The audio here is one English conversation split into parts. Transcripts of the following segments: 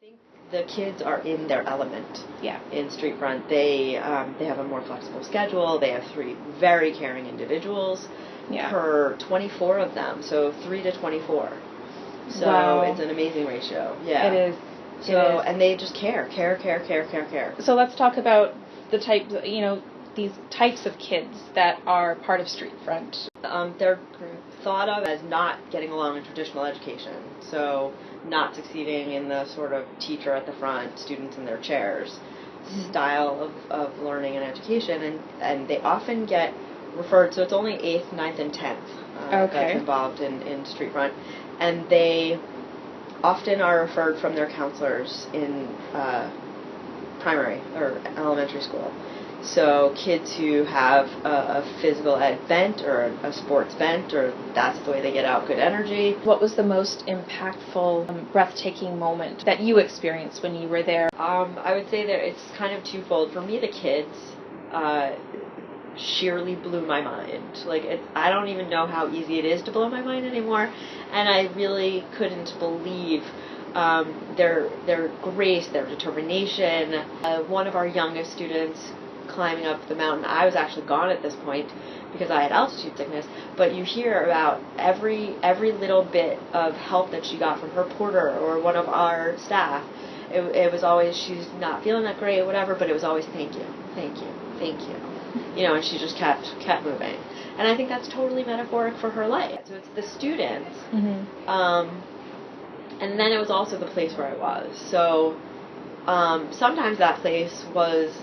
think the kids are in their element. Yeah. In StreetFront, they have a more flexible schedule. They have 3 very caring individuals per 24 of them, so 3 to 24. So wow. It's an amazing ratio. Yeah, it is. So and they just care. So let's talk about the types. These types of kids that are part of StreetFront. They're thought of as not getting along in traditional education, so not succeeding in the sort of teacher at the front, students in their chairs style of learning and education, and they often get referred, so it's only 8th, 9th, and 10th that's involved in StreetFront, and they often are referred from their counselors in primary or elementary school. So kids who have a physical ed bent or a sports bent, or that's the way they get out good energy. What was the most impactful, breathtaking moment that you experienced when you were there? I would say that it's kind of twofold. For me, the kids sheerly blew my mind. I don't even know how easy it is to blow my mind anymore, and I really couldn't believe their grace, their determination. One of our youngest students climbing up the mountain, I was actually gone at this point because I had altitude sickness, but you hear about every little bit of help that she got from her porter or one of our staff. It was always, she's not feeling that great, whatever, but it was always thank you, and she just kept moving. And I think that's totally metaphoric for her life. So it's the students, and then it was also the place where I was. So sometimes that place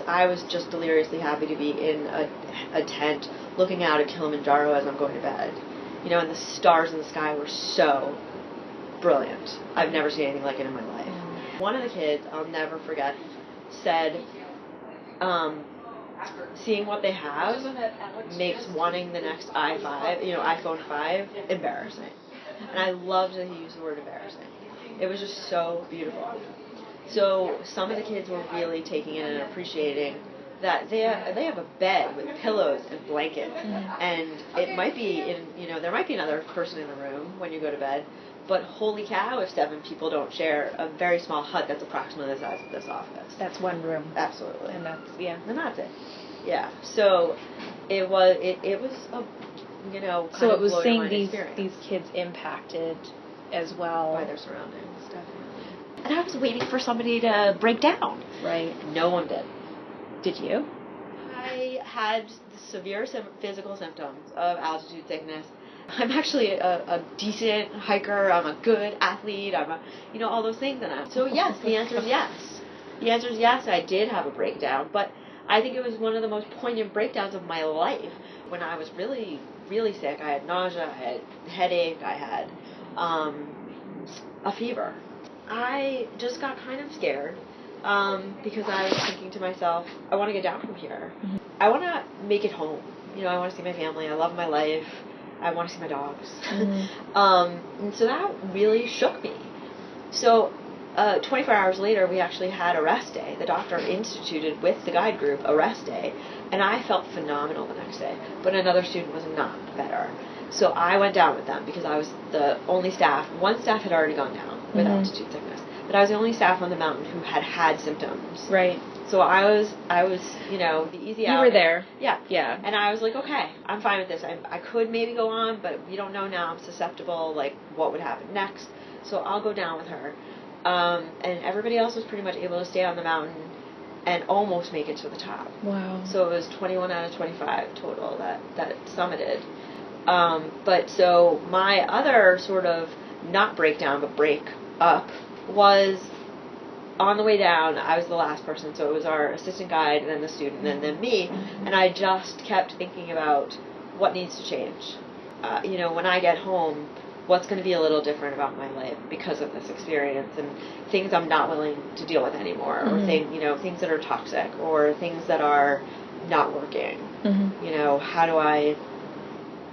I was just deliriously happy to be in a tent looking out at Kilimanjaro as I'm going to bed. And the stars in the sky were so brilliant. I've never seen anything like it in my life. One of the kids, I'll never forget, said, seeing what they have makes wanting the next iPhone 5, embarrassing. And I loved that he used the word embarrassing. It was just so beautiful. So some of the kids were really taking it and appreciating that they have a bed with pillows and blankets, and it might be there might be another person in the room when you go to bed, but holy cow, if 7 people don't share a very small hut that's approximately the size of this office. That's one room. Absolutely. And that's it. Yeah. So it was a so it was seeing experience. these kids impacted as well by their surroundings, definitely. And I was waiting for somebody to break down. Right. No one did. Did you? I had severe physical symptoms of altitude sickness. I'm actually a decent hiker. I'm a good athlete. I'm all those things. So yes, the answer is yes. The answer is yes, I did have a breakdown, but I think it was one of the most poignant breakdowns of my life. When I was really, really sick, I had nausea, I had headache, I had a fever. I just got kind of scared because I was thinking to myself, I want to get down from here. I want to make it home. I want to see my family. I love my life. I want to see my dogs. And so that really shook me. So 24 hours later, we actually had a rest day. The doctor instituted with the guide group a rest day, and I felt phenomenal the next day. But another student was not better. So I went down with them because I was the only staff. One staff had already gone down with altitude sickness, but I was the only staff on the mountain who had symptoms. Right. So I was the easy out. You were there. Yeah. And I was like, okay, I'm fine with this. I could maybe go on, but we don't know now. I'm susceptible, what would happen next. So I'll go down with her. And everybody else was pretty much able to stay on the mountain and almost make it to the top. Wow. So it was 21 out of 25 total that summited. But so my other sort of not breakdown, but break up was on the way down. I was the last person, so it was our assistant guide and then the student and then me, and I just kept thinking about what needs to change. When I get home, what's going to be a little different about my life because of this experience, and things I'm not willing to deal with anymore, or things that are toxic, or things that are not working. How do I...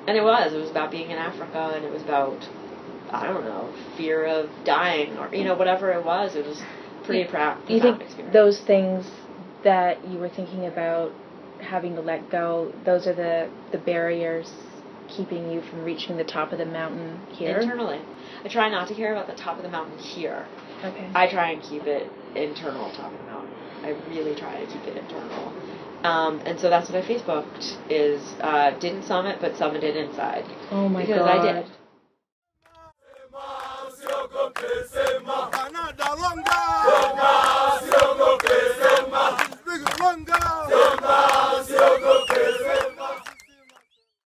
And it was about being in Africa, and it was about, I don't know, fear of dying, or, whatever it was pretty profound You think experience. Those things that you were thinking about having to let go, those are the barriers keeping you from reaching the top of the mountain here? Internally. I try not to care about the top of the mountain here. Okay. I try and keep it internal, top of the mountain. I really try to keep it internal. And so that's what I Facebooked, is didn't summit, but summited inside. Oh my because God. I did.